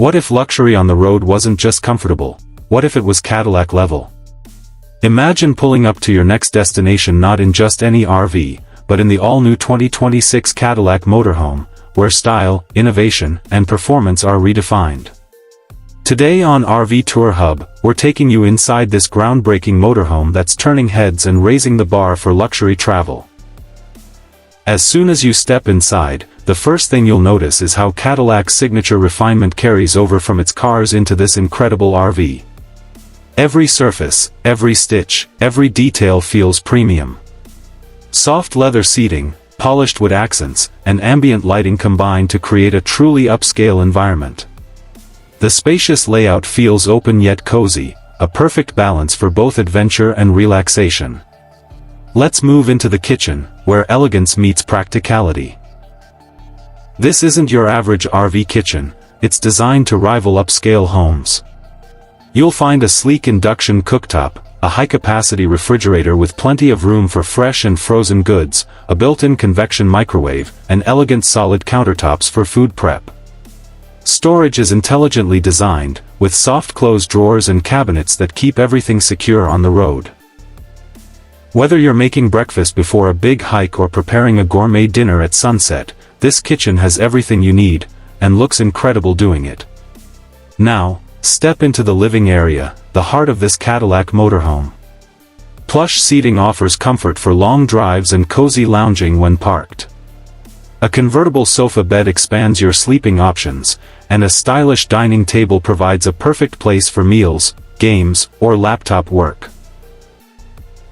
What if luxury on the road wasn't just comfortable? What if it was Cadillac level? Imagine pulling up to your next destination not in just any RV, but in the all-new 2026 Cadillac Motorhome, where style, innovation, and performance are redefined. Today on RV Tour Hub, we're taking you inside this groundbreaking motorhome that's turning heads and raising the bar for luxury travel. As soon as you step inside, the first thing you'll notice is how Cadillac's signature refinement carries over from its cars into this incredible RV. Every surface, every stitch, every detail feels premium. Soft leather seating, polished wood accents, and ambient lighting combine to create a truly upscale environment. The spacious layout feels open yet cozy, a perfect balance for both adventure and relaxation. Let's move into the kitchen, where elegance meets practicality. This isn't your average RV kitchen, it's designed to rival upscale homes. You'll find a sleek induction cooktop, a high-capacity refrigerator with plenty of room for fresh and frozen goods, a built-in convection microwave, and elegant solid countertops for food prep. Storage is intelligently designed, with soft-close drawers and cabinets that keep everything secure on the road. Whether you're making breakfast before a big hike or preparing a gourmet dinner at sunset, this kitchen has everything you need, and looks incredible doing it. Now, step into the living area, the heart of this Cadillac motorhome. Plush seating offers comfort for long drives and cozy lounging when parked. A convertible sofa bed expands your sleeping options, and a stylish dining table provides a perfect place for meals, games, or laptop work.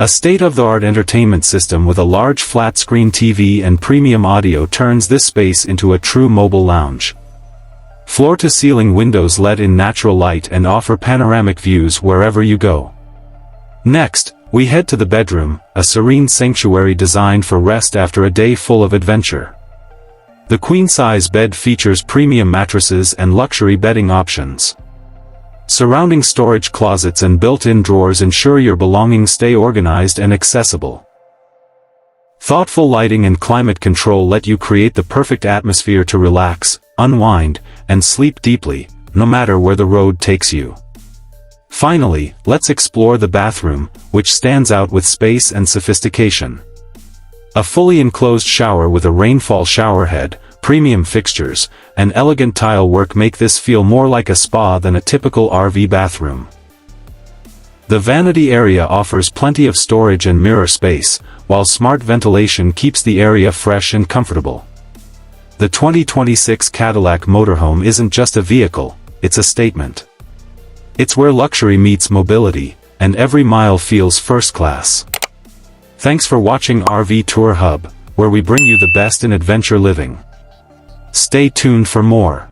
A state-of-the-art entertainment system with a large flat-screen TV and premium audio turns this space into a true mobile lounge. Floor-to-ceiling windows let in natural light and offer panoramic views wherever you go. Next, we head to the bedroom, a serene sanctuary designed for rest after a day full of adventure. The queen-size bed features premium mattresses and luxury bedding options. Surrounding storage closets and built-in drawers ensure your belongings stay organized and accessible. Thoughtful lighting and climate control let you create the perfect atmosphere to relax, unwind, and sleep deeply, no matter where the road takes you. Finally, let's explore the bathroom, which stands out with space and sophistication. A fully enclosed shower with a rainfall showerhead, premium fixtures, and elegant tile work make this feel more like a spa than a typical RV bathroom. The vanity area offers plenty of storage and mirror space, while smart ventilation keeps the area fresh and comfortable. The 2026 Cadillac Motorhome isn't just a vehicle, it's a statement. It's where luxury meets mobility, and every mile feels first class. Thanks for watching RV Tour Hub, where we bring you the best in adventure living. Stay tuned for more.